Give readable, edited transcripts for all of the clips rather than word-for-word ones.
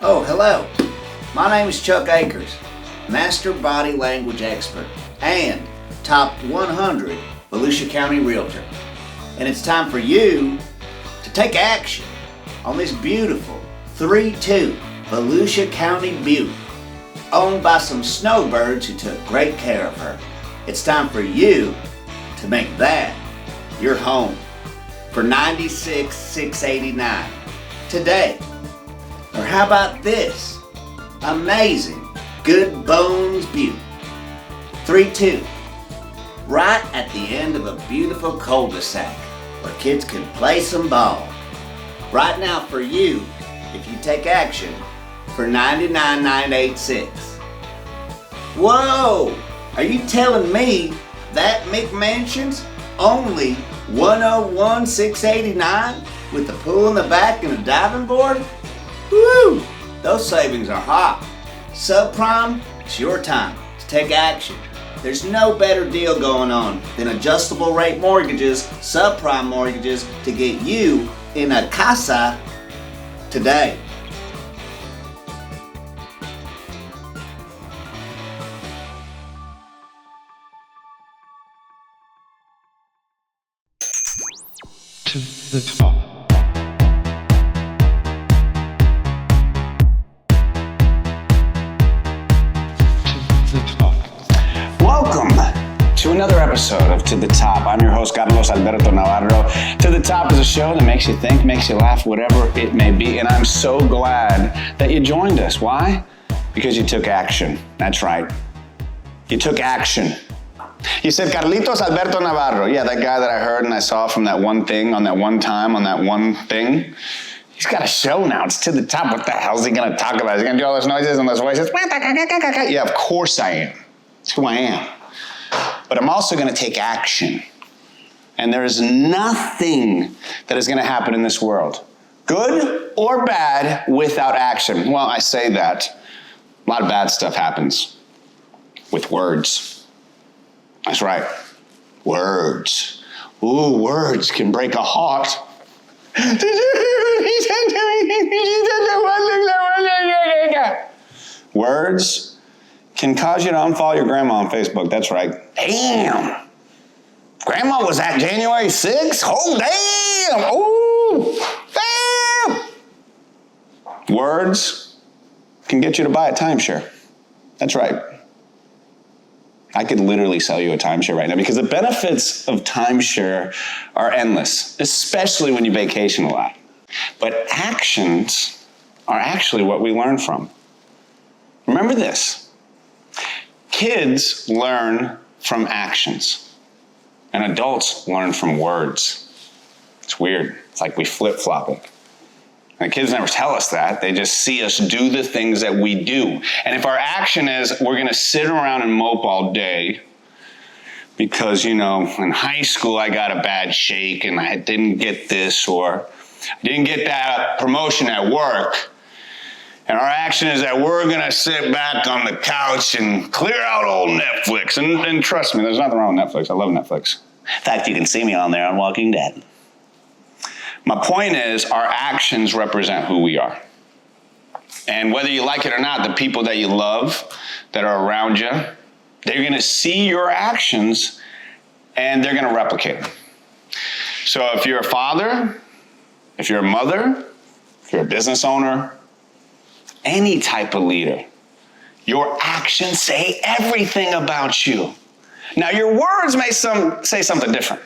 Oh, hello. My name is Chuck Akers, Master Body Language Expert and Top 100 Volusia County Realtor. And it's time for you to take action on this beautiful 3-2 Volusia County beauty, owned by some snowbirds who took great care of her. It's time for you to make that your home for $96,689 today. Or how about this amazing Good Bones Beauty 3-2, right at the end of a beautiful cul-de-sac where kids can play some ball. Right now for you, if you take action, for $99,986. Whoa! Are you telling me that McMansion's only $101,689 with a pool in the back and a diving board? Woo! Those savings are hot. Subprime, it's your time to take action. There's no better deal going on than adjustable rate mortgages, subprime mortgages to get you in a casa today. To the top. Welcome to another episode of To the Top. I'm your host, Carlos Alberto Navarro. To the Top is a show that makes you think, makes you laugh, whatever it may be. And I'm so glad that you joined us. Why? Because you took action. That's right. You took action. You said, Carlitos Alberto Navarro. Yeah, that guy that I heard and I saw from that one thing, on that one time, on that one thing. He's got a show now. It's To the Top. What the hell is he going to talk about? Is he going to do all those noises and those voices? Yeah, of course I am. It's who I am. But I'm also going to take action. And there is nothing that is going to happen in this world, good or bad, without action. Well, I say that. A lot of bad stuff happens with words. That's right. Words. Ooh, words can break a heart. Words can cause you to unfollow your grandma on Facebook. That's right. Damn. Grandma was at January 6th? Oh, damn. Ooh, damn. Words can get you to buy a timeshare. That's right. I could literally sell you a timeshare right now because the benefits of timeshare are endless, especially when you vacation a lot. But actions are actually what we learn from. Remember this. Kids learn from actions, and adults learn from words. It's weird. It's like we flip-flop it. And kids never tell us that. They just see us do the things that we do. And if our action is we're going to sit around and mope all day because, in high school I got a bad shake and I didn't get this or I didn't get that promotion at work. And our action is that we're going to sit back on the couch and clear out old Netflix. And trust me, there's nothing wrong with Netflix. I love Netflix. In fact, you can see me on there on Walking Dead. My point is, our actions represent who we are. And whether you like it or not, the people that you love, that are around you, they're going to see your actions and they're going to replicate them. So if you're a father, if you're a mother, if you're a business owner, any type of leader, your actions say everything about you. Now, your words may say something different.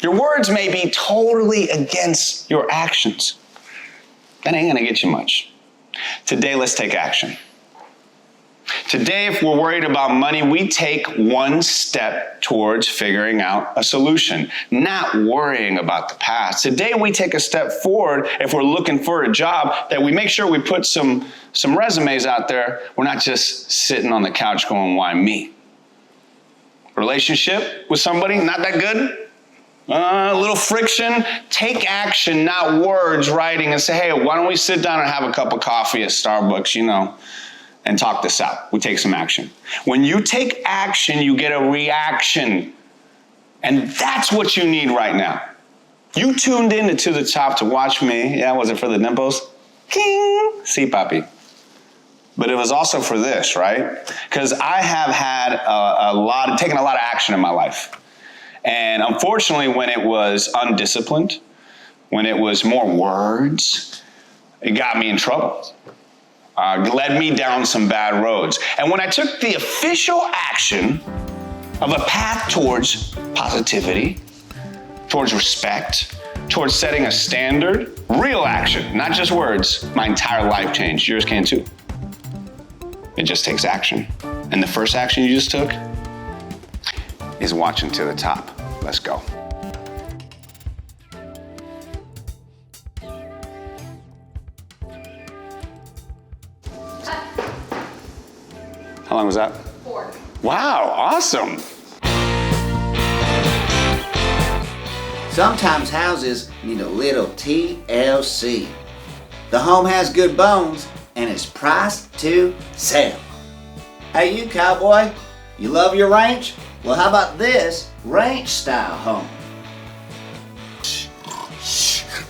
Your words may be totally against your actions. That ain't gonna get you much. Today, let's take action. Today, if we're worried about money, we take one step towards figuring out a solution, not worrying about the past. Today, we take a step forward if we're looking for a job, that we make sure we put some resumes out there. We're not just sitting on the couch going, why me? Relationship with somebody, not that good? A little friction, take action, not words, writing, and say, hey, why don't we sit down and have a cup of coffee at Starbucks, and talk this out. We take some action. When you take action, you get a reaction. And that's what you need right now. You tuned in to the Top to watch me. Yeah, was it for the dimples? King. See, Papi. But it was also for this, right? Because I have had taken a lot of action in my life. And unfortunately, when it was undisciplined, when it was more words, it got me in trouble. Led me down some bad roads. And when I took the official action of a path towards positivity, towards respect, towards setting a standard, real action, not just words, my entire life changed. Yours can too. It just takes action. And the first action you just took is watching to the top. Let's go. How long was that? 4. Wow, awesome. Sometimes houses need a little TLC. The home has good bones and is priced to sell. Hey, you cowboy, you love your ranch? Well, how about this ranch-style home?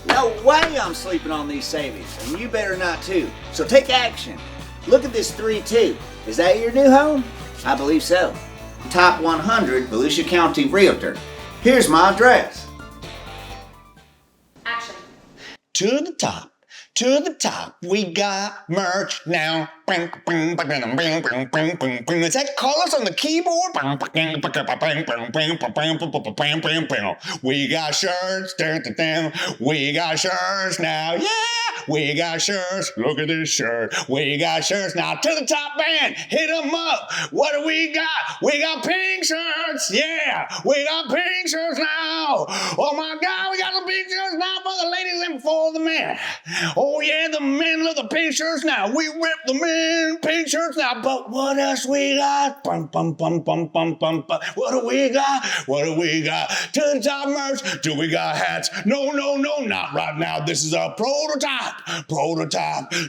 No way I'm sleeping on these savings, and you better not too. So take action. Look at this 3-2. Is that your new home? I believe so. Top 100 Volusia County Realtor. Here's my address. Action. To the top, we got merch now. Is that Carlos on the keyboard? We got shirts, we got shirts now, yeah! We got shirts, look at this shirt. We got shirts now. To the top band, hit them up. What do we got? We got pink shirts, yeah! We got pink shirts now. Oh my God, we got the pink shirts now for the ladies and for the men. Oh yeah, the men love the pink shirts now. We rip the men pink shirts now. But what else we got? What do we got? What do we got? To the top merch. Do we got hats? No, not right now. This is a prototype.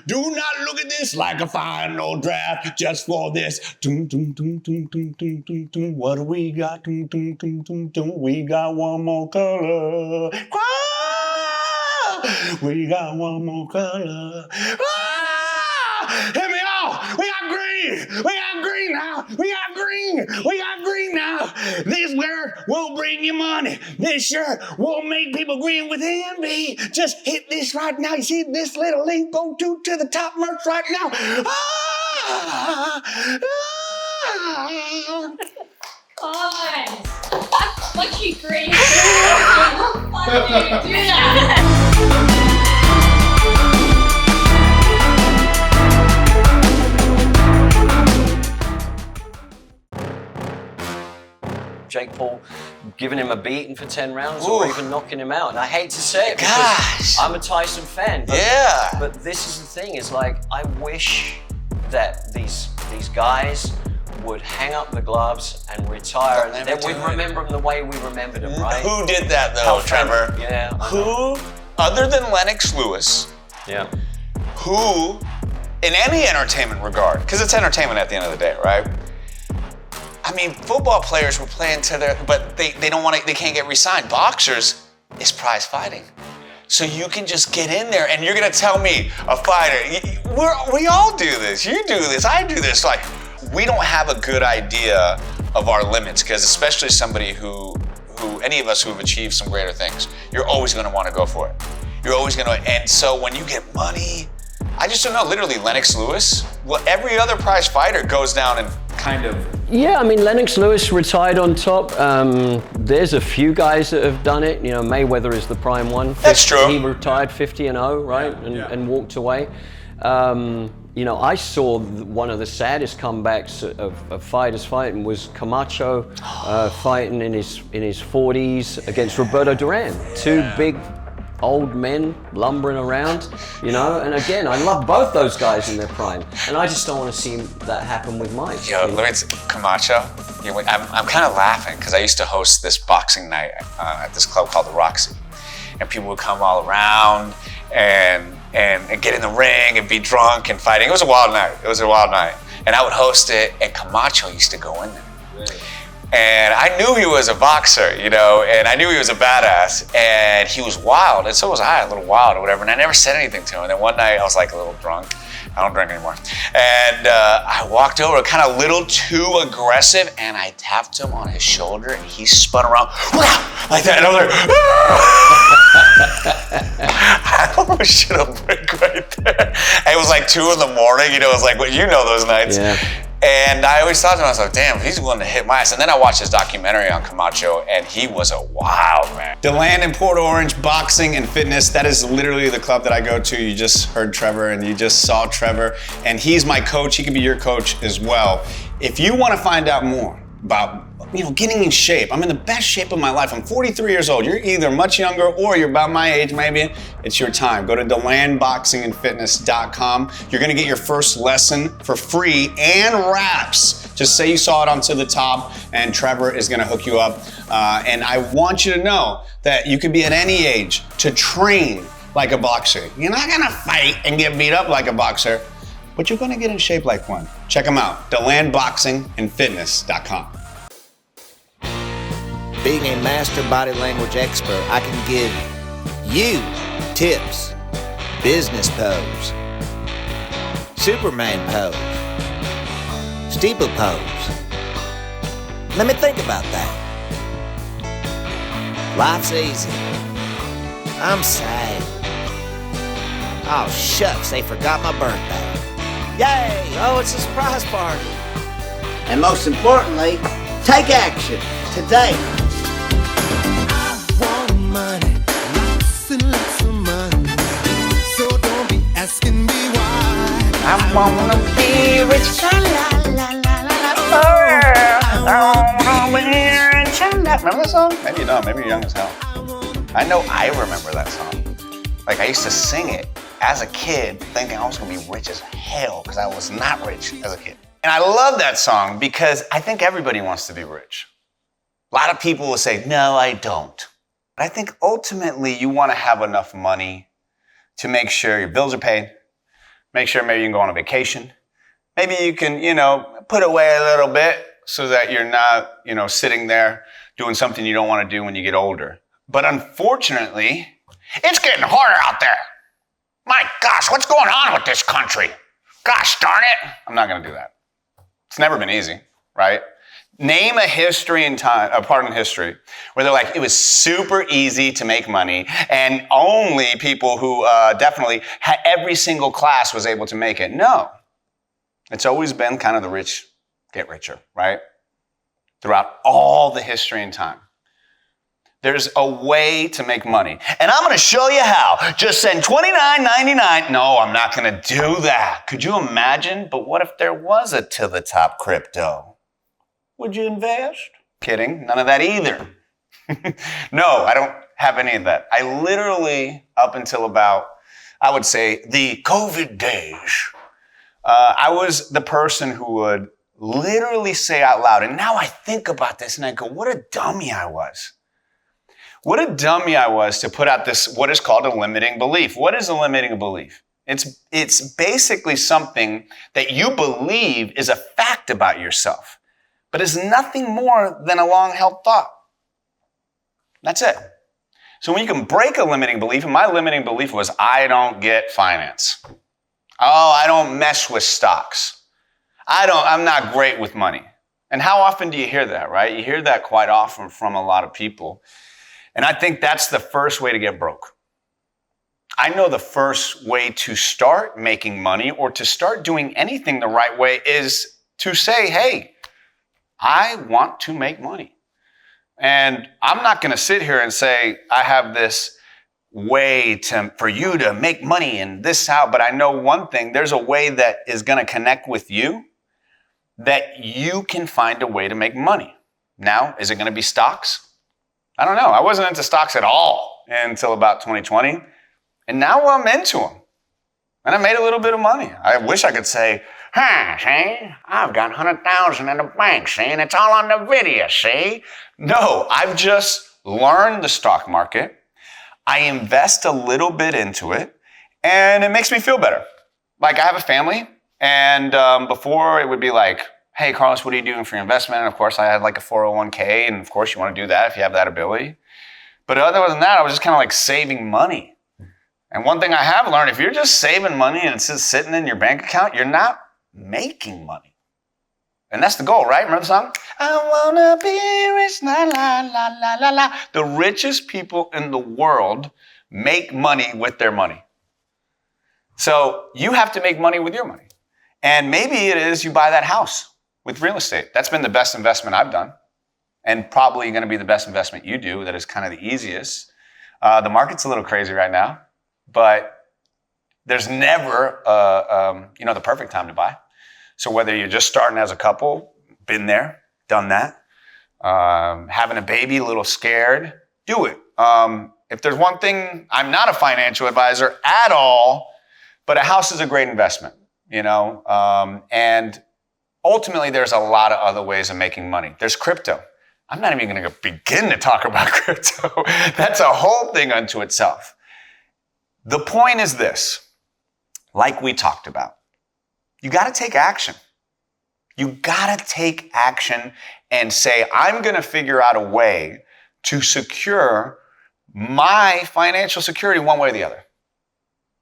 Do not look at this like a final draft. Just for this. What do we got? We got one more color. We got one more color. Hit me off! We got green! We got green now! We got green! We got green now! This shirt will bring you money. This shirt will make people green with envy. Just hit this right now. You see this little link? Go to the top merch right now. God. That's lucky green. How do you do that? Jake Paul giving him a beating for 10 rounds or even knocking him out. And I hate to say it because I'm a Tyson fan. But, but this is the thing, is like, I wish that these guys would hang up the gloves and retire, and then we'd remember them the way we remembered them, right? Who did that though, Trevor? Yeah. Who, other than Lennox Lewis, who, in any entertainment regard, because it's entertainment at the end of the day, right? I mean, football players were playing to their, but they don't want to, they can't get re-signed. Boxers is prize fighting. So you can just get in there and you're gonna tell me, a fighter, we all do this, you do this, I do this. Like, we don't have a good idea of our limits, because especially somebody who any of us who have achieved some greater things, you're always gonna wanna go for it. You're always gonna, and so when you get money, I just don't know, literally Lennox Lewis, well, every other prize fighter goes down and kind of. Yeah, I mean, Lennox Lewis retired on top. There's a few guys that have done it. You know, Mayweather is the prime one. That's true. He retired 50-0, right? And walked away. You know, I saw one of the saddest comebacks of fighters fighting was Camacho fighting in his 40s against Roberto Duran. Two big old men lumbering around, you know, and again, I love both those guys in their prime, and I just don't want to see that happen with mine. Yo, Luis Camacho, I'm kind of laughing because I used to host this boxing night at this club called the Roxy, and people would come all around and get in the ring and be drunk and fighting. It was a wild night. And I would host it, and Camacho used to go in there. Really? And I knew he was a boxer, you know, and I knew he was a badass, and he was wild, and so was I, a little wild or whatever, and I never said anything to him. And then one night I was like a little drunk. I don't drink anymore. And I walked over, kind of a little too aggressive, and I tapped him on his shoulder, and he spun around like that, and I was like, I almost should have brick right there. And it was like 2 a.m, you know, it was like, well, you know those nights. Yeah. And I always thought to myself, damn, if he's willing to hit my ass. And then I watched his documentary on Camacho, and he was a wild man. DeLand in Port Orange, boxing and fitness. That is literally the club that I go to. You just heard Trevor, and you just saw Trevor. And he's my coach. He can be your coach as well. If you want to find out more about, you know, getting in shape. I'm in the best shape of my life. I'm 43 years old. You're either much younger or you're about my age, maybe. It's your time. Go to DeLandBoxingandFitness.com. You're gonna get your first lesson for free and wraps. Just say you saw it on To The Top, and Trevor is gonna hook you up. And I want you to know that you could be at any age to train like a boxer. You're not gonna fight and get beat up like a boxer, but you're gonna get in shape like one. Check them out, DeLandBoxingandFitness.com. Being a master body language expert, I can give you tips. Business pose, Superman pose, steeple pose. Let me think about that. Life's easy. I'm sad. Oh shucks, they forgot my birthday. Yay! Oh, it's a surprise party. And most importantly, take action today. Money, lots and lots of money. So don't be asking me why. I wanna be rich. Remember that song? Maybe you don't. Maybe you're young as hell. I know I remember that song. Like I used to sing it as a kid, thinking I was gonna be rich as hell because I was not rich as a kid. And I love that song because I think everybody wants to be rich. A lot of people will say, no, I don't. But I think ultimately you want to have enough money to make sure your bills are paid, make sure maybe you can go on a vacation. Maybe you can, you know, put away a little bit so that you're not, you know, sitting there doing something you don't want to do when you get older. But unfortunately, it's getting harder out there. My gosh, what's going on with this country? Gosh darn it. I'm not going to do that. It's never been easy, right? Name a history in time, a part in history where they're like, it was super easy to make money and only people who definitely had every single class was able to make it. No, it's always been kind of the rich get richer, right? Throughout all the history and time. There's a way to make money. And I'm going to show you how. Just send $29.99. No, I'm not going to do that. Could you imagine? But what if there was a To The Top crypto? Would you invest? Kidding, none of that either. No, I don't have any of that. I literally, up until about, I would say, the COVID days, I was the person who would literally say out loud, and now I think about this and I go, what a dummy I was. What a dummy I was to put out this, what is called a limiting belief. What is a limiting belief? It's basically something that you believe is a fact about yourself, but is nothing more than a long-held thought. That's it. So when you can break a limiting belief, and my limiting belief was, I don't get finance. Oh, I don't mess with stocks. I'm not great with money. And how often do you hear that, right? You hear that quite often from a lot of people. And I think that's the first way to get broke. I know the first way to start making money or to start doing anything the right way is to say, hey, I want to make money. And I'm not going to sit here and say, I have this way for you to make money and this how, but I know one thing, there's a way that is going to connect with you that you can find a way to make money. Now, is it going to be stocks? I don't know. I wasn't into stocks at all until about 2020. And now I'm into them. And I made a little bit of money. I wish I could say, see, I've got 100,000 in the bank, see, and it's all on the video, see? No, I've just learned the stock market. I invest a little bit into it, and it makes me feel better. Like I have a family, and before it would be like, hey, Carlos, what are you doing for your investment? And of course, I had like a 401k, and of course, you want to do that if you have that ability. But other than that, I was just kind of like saving money. And one thing I have learned, if you're just saving money and it's just sitting in your bank account, you're not making money. And that's the goal, right? Remember the song? I wanna be rich, la, la, la, la, la, la. The richest people in the world make money with their money. So you have to make money with your money. And maybe it is you buy that house with real estate. That's been the best investment I've done, and probably going to be the best investment you do. That is kind of the easiest. The market's a little crazy right now, but there's never the perfect time to buy. So whether you're just starting as a couple, been there, done that, having a baby, a little scared, do it. If there's one thing, I'm not a financial advisor at all, but a house is a great investment, and ultimately, there's a lot of other ways of making money. There's crypto. I'm not even going to begin to talk about crypto. That's a whole thing unto itself. The point is this, like we talked about, you got to take action. You got to take action and say, I'm going to figure out a way to secure my financial security one way or the other.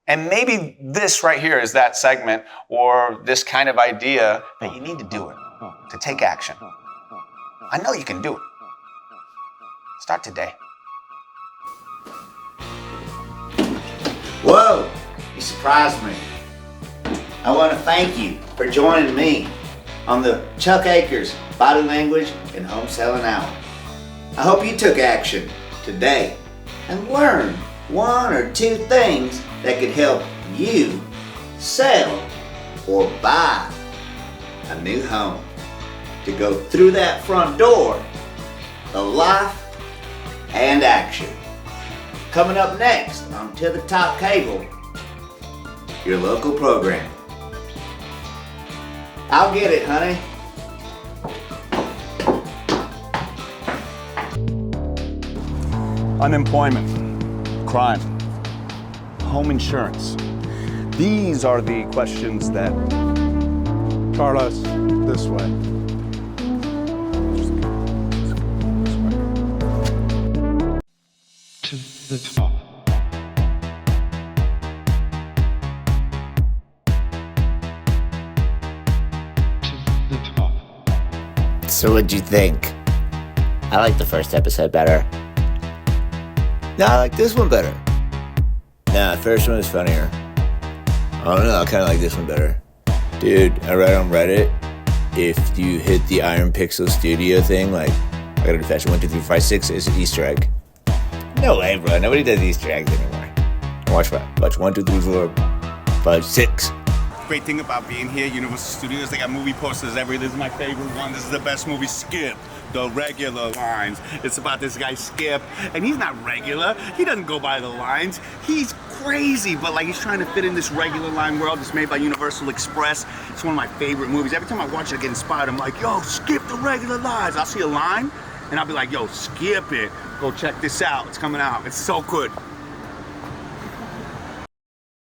And maybe this right here is that segment or this kind of idea that you need to do it, to take action. I know you can do it. Start today. Whoa, you surprised me. I want to thank you for joining me on the Chuck Akers Body Language and Home Selling Hour. I hope you took action today and learned one or two things that could help you sell or buy a new home. To go through that front door of life and action. Coming up next on To the Top Cable, your local program. I'll get it, honey. Unemployment, crime, home insurance. These are the questions that... Carlos, this way. To the top. To the top. So what'd you think? I like the first episode better. No, I like this one better. Nah, the first one is funnier. I don't know, I kinda like this one better. Dude, I read on Reddit, if you hit the Iron Pixel Studio thing, like, I gotta fetch 1, 2, 3, 4, 5, 6, it's an Easter egg. No way, bro, nobody does Easter eggs anymore. Watch 1, 2, 3, 4, 5, 6. Great thing about being here, Universal Studios, they got movie posters everywhere. This is my favorite one. This is the best movie, Skip. The regular lines. It's about this guy Skip, and he's not regular. He doesn't go by the lines. He's crazy, but like he's trying to fit in this regular line world. It's made by Universal Express. It's one of my favorite movies. Every time I watch it, I get inspired. I'm like, yo, skip the regular lines. I'll see a line, and I'll be like, yo, skip it. Go check this out. It's coming out. It's so good.